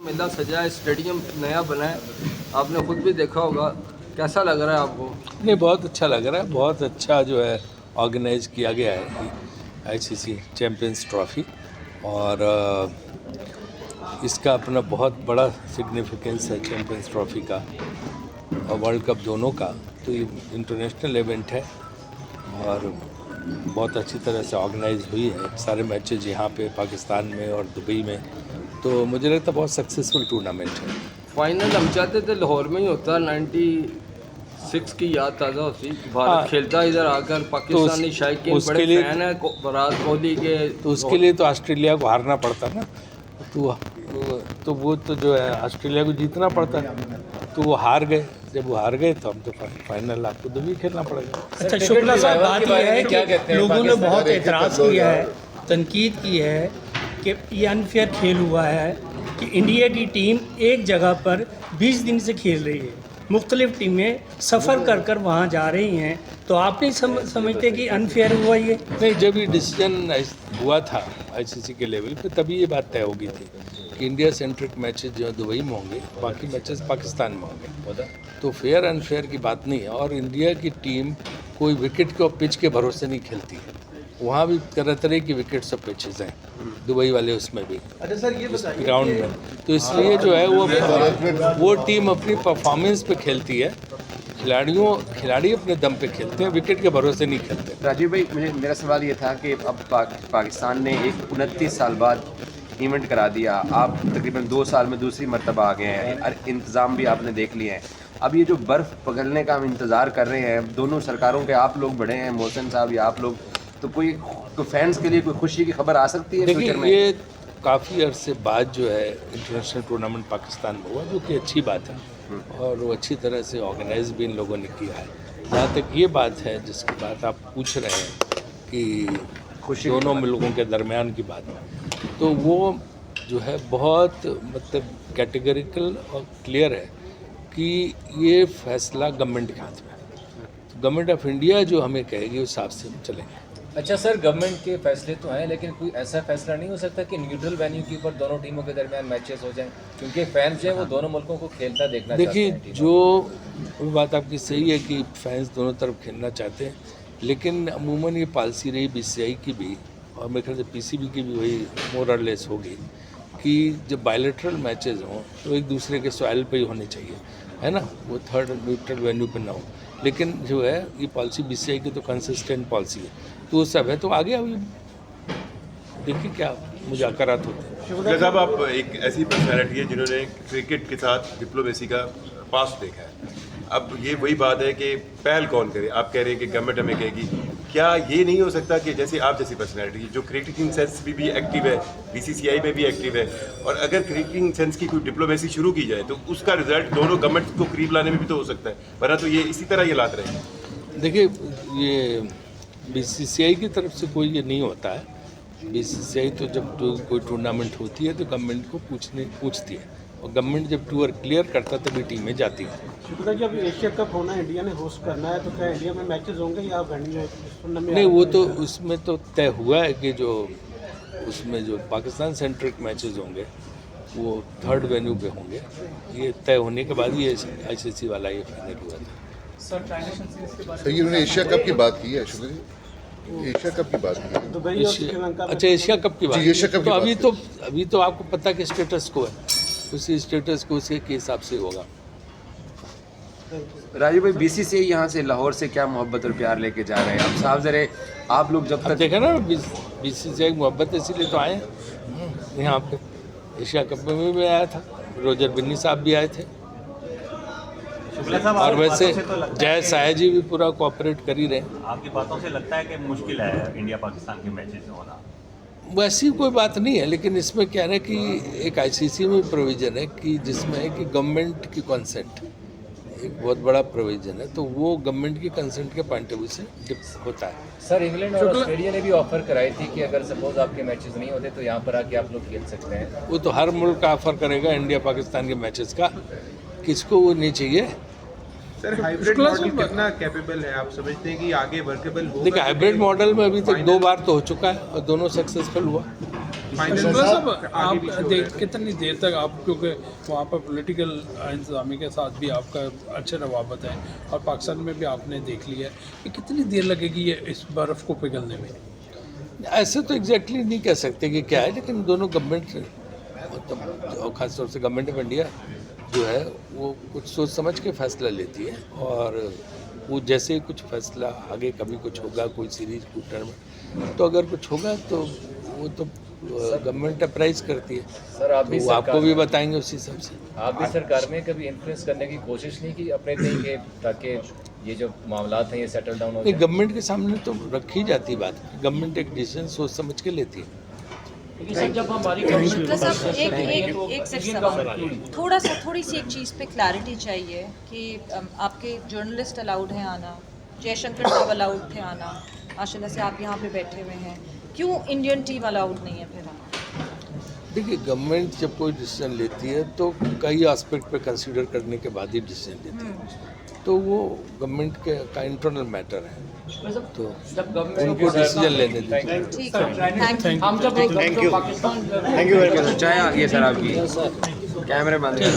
मेला सजा है, स्टेडियम नया बना है, आपने खुद भी देखा होगा, कैसा लग रहा है आपको? नहीं, बहुत अच्छा लग रहा है। बहुत अच्छा जो है ऑर्गेनाइज किया गया है आईसीसी चैम्पियंस ट्रॉफी, और इसका अपना बहुत बड़ा सिग्निफिकेंस है चैम्पियंस ट्रॉफी का और वर्ल्ड कप दोनों का। तो ये इंटरनेशनल इवेंट है और बहुत अच्छी तरह से ऑर्गेनाइज हुई है। सारे मैचेज यहाँ पे पाकिस्तान में और दुबई में, तो मुझे लगता है बहुत सक्सेसफुल टूर्नामेंट है। फाइनल हम चाहते थे लाहौर में ही होता, 96 की याद ताज़ा होती, भारत खेलता इधर आकर। पाकिस्तानी शायकीन बड़े फैन है विराट कोहली के, तो उसके लिए तो ऑस्ट्रेलिया को हारना पड़ता ना, तो वो तो जो है ऑस्ट्रेलिया को जीतना पड़ता, तो वो हार गए। जब वो हार गए तो हम तो फाइनल आपको दुबई खेलना पड़ेगा। अच्छा शुक्ला साहब, बात यह है कि लोगों ने बहुत एतराज़ किया है, तनकीद की है कि ये अनफेयर खेल हुआ है कि इंडिया की टीम एक जगह पर 20 दिन से खेल रही है, मुख्तलिफ टीमें सफ़र कर कर वहाँ जा रही हैं, तो आप नहीं समझते कि अनफेयर हुआ ये? नहीं, जब ये डिसीजन हुआ था आईसीसी के लेवल पे तभी ये बात तय हो गई थी कि इंडिया सेंट्रिक मैचेस जो है दुबई में होंगे, बाकी मैचेस पाकिस्तान में होंगे। तो फेयर अनफेयर की बात नहीं है। और इंडिया की टीम कोई विकेट के और पिच के भरोसे नहीं खेलती है, वहाँ भी तरह तरह की विकेट्स और पिचेज हैं, दुबई वाले उसमें भी। अच्छा सर, ये ग्राउंड में तो इसलिए जो है वो टीम अपनी परफॉर्मेंस पे खेलती है। खिलाड़ी अपने दम पे खेलते हैं, विकेट के भरोसे नहीं खेलते। राजीव भाई, मेरा सवाल ये था कि अब पाकिस्तान ने एक 29 साल बाद इवेंट करा दिया, आप तकरीबन 2 साल में दूसरी मरतबा आ गए हैं और इंतज़ाम भी आपने देख लिए हैं। अब ये जो बर्फ़ पिघलने का हम इंतज़ार कर रहे हैं, दोनों सरकारों के आप लोग बड़े हैं, मोहसिन साहब या आप लोग, तो कोई फैंस के लिए कोई खुशी की खबर आ सकती है फ्यूचर में? ये काफ़ी अरसे बाद जो है इंटरनेशनल टूर्नामेंट पाकिस्तान में हुआ, जो कि अच्छी बात है और वो अच्छी तरह से ऑर्गेनाइज भी इन लोगों ने किया है। जहाँ तक ये बात है जिसकी बात आप पूछ रहे हैं कि खुशी दोनों मुल्कों के दरमियान की बात है, तो वो जो है बहुत मतलब कैटेगरिकल और क्लियर है कि ये फैसला गवर्नमेंट के हाथ में है। गवर्नमेंट ऑफ इंडिया जो हमें कहेगी उस हिसाब से हम चलेंगे। अच्छा सर, गवर्नमेंट के फैसले तो हैं, लेकिन कोई ऐसा फैसला नहीं हो सकता कि न्यूट्रल वेन्यू के ऊपर दोनों टीमों के दरमियान मैचेस हो जाएं, क्योंकि फैंस जो है वो दोनों मुल्कों को खेलता देखना चाहते हैं। देखिए, जो वो बात आपकी सही है कि फैंस दोनों तरफ खेलना चाहते हैं, लेकिन अमूमन ये पॉलिसी रही बीसीसीआई की भी और मेरे ख्याल से पीसीबी की भी वही मोर और लेस होगी कि जब बायलैटरल मैचेस हों तो एक दूसरे के सॉइल पे ही होने चाहिए, है ना, वो थर्ड न्यूट्रल वेन्यू पे ना हो। लेकिन जो है ये पॉलिसी बीसीसीआई की तो कंसिस्टेंट पॉलिसी है, तो वो सब है। तो आगे अभी देखिए क्या मुज़ाकरात होते हैं। साहब, आप एक ऐसी पर्सनैलिटी है जिन्होंने क्रिकेट के साथ डिप्लोमेसी का पास्ट देखा है। अब ये वही बात है कि पहल कौन करे? आप कह रहे हैं कि गवर्नमेंट हमें कहेगी, क्या ये नहीं हो सकता कि जैसे आप जैसी पर्सनैलिटी जो क्रिकेटिंग सेंस भी एक्टिव है, बीसीसीआई में भी एक्टिव है, और अगर क्रिकेटिंग सेंस की कोई डिप्लोमेसी शुरू की जाए तो उसका रिजल्ट दोनों गवर्नमेंट को करीब लाने में भी तो हो सकता है, वरना तो ये इसी तरह ये लाते रहेंगे। देखिए, ये बीसीसीआई की तरफ से कोई ये नहीं होता है। बीसीसीआई तो जब कोई टूर्नामेंट होती है तो गवर्नमेंट को पूछती है, और गवर्नमेंट जब टूर क्लियर करता है तभी टीमें जाती हैं। शुक्ला जी, अब एशिया कप होना है, इंडिया ने होस्ट करना है, तो क्या इंडिया में मैचेस होंगे या वेन्यू? नहीं, वो तो उसमें तो तय हुआ है कि जो उसमें जो पाकिस्तान सेंट्रिक मैचेस होंगे वो थर्ड वेन्यू पे होंगे। ये तय होने के बाद ही आईसीसी वाला ये फाइनल हुआ था। सर, इन्होंने एशिया कप की बात की है शुक्ला जी, एशिया कप की बात की है। दुबई और श्रीलंका में। अच्छा, एशिया कप की बात। जी, एशिया कप की तो बात अभी तो आपको पता कि स्टेटस को है, उसी स्टेटस को उसके हिसाब से होगा। राजीव भाई, बीसीसीआई यहाँ से लाहौर से क्या मोहब्बत और प्यार लेके जा रहे हैं? अब साफ जरे आप लोग जब तक देखा ना, बीसीसीआई मोहब्बत इसीलिए तो आए हैं यहाँ पे। एशिया कप में भी आया था, रोजर बिन्नी साहब भी आए थे, और वैसे जय साया जी भी पूरा कोऑपरेट कर ही रहे हैं। आपकी बातों से लगता है कि मुश्किल है इंडिया पाकिस्तान के मैचेस होना? वैसी कोई बात नहीं है, लेकिन इसमें क्या है कि एक आईसीसी में प्रोविज़न है कि जिसमें है कि गवर्नमेंट की कंसेंट एक बहुत बड़ा प्रोविज़न है, तो वो गवर्नमेंट की कंसेंट के पॉइंट ऑफ व्यू से होता है। सर, इंग्लैंड और ऑस्ट्रेलिया ने भी ऑफर कराई थी कि अगर सपोज आपके मैचेस नहीं होते तो यहाँ पर आके आप लोग खेल सकते हैं। वो तो हर मुल्क का ऑफर करेगा इंडिया पाकिस्तान के मैचेस का, किसको वो नहीं चाहिए? सर हाइब्रिड मॉडल कितना कैपेबल है, आप समझते हैं कि आगे वर्केबल होगा? देखिए हाइब्रिड मॉडल में अभी तक 2 बार तो हो चुका है और दोनों सक्सेसफुल हुआ। आप कितनी देर तक आप, क्योंकि वहाँ पर पॉलिटिकल इंतजामी के साथ भी आपका अच्छे रवाबत है और पाकिस्तान में भी आपने देख लिया है, कि कितनी देर लगेगी ये इस बर्फ़ को पिघलने में? ऐसे तो एग्जैक्टली नहीं कह सकते कि क्या है, लेकिन दोनों गवर्नमेंट मतलब खासतौर से गवर्नमेंट ऑफ इंडिया जो है वो कुछ सोच समझ के फैसला लेती है, और वो जैसे ही कुछ फैसला आगे कभी कुछ होगा, कोई सीरीज टूटने में, तो अगर कुछ होगा तो वो तो गवर्नमेंट अप्राइज करती है, सर आप भी तो वो आपको भी बताएंगे उस हिसाब से। आप भी सरकार में कभी इन्फ्लुएंस करने की कोशिश नहीं की अपने देश के, ताकि ये जो मामला हैं ये सेटल डाउन हो नहीं, जाए? गवर्नमेंट के सामने तो रखी जाती बात, गवर्नमेंट एक डिसीजन सोच समझ के लेती है। एक सेकंड, थोड़ी सी एक चीज़ पे क्लैरिटी चाहिए कि आपके जर्नलिस्ट अलाउड हैं आना, जयशंकर साहब अलाउड थे आना, माशाल्लाह से आप यहाँ पे बैठे हुए हैं, क्यों इंडियन टीम अलाउड नहीं है फिर? देखिए गवर्नमेंट जब कोई डिसीजन लेती है तो कई एस्पेक्ट पे कंसीडर करने के बाद ही डिसीजन लेती है, तो वो गवर्नमेंट का इंटरनल मैटर है, तो उनको डिसीजन लेने दीजिए। ठीक है, थैंक यू। चाय आ गई है सर आपकी, कैमरे बंद कर।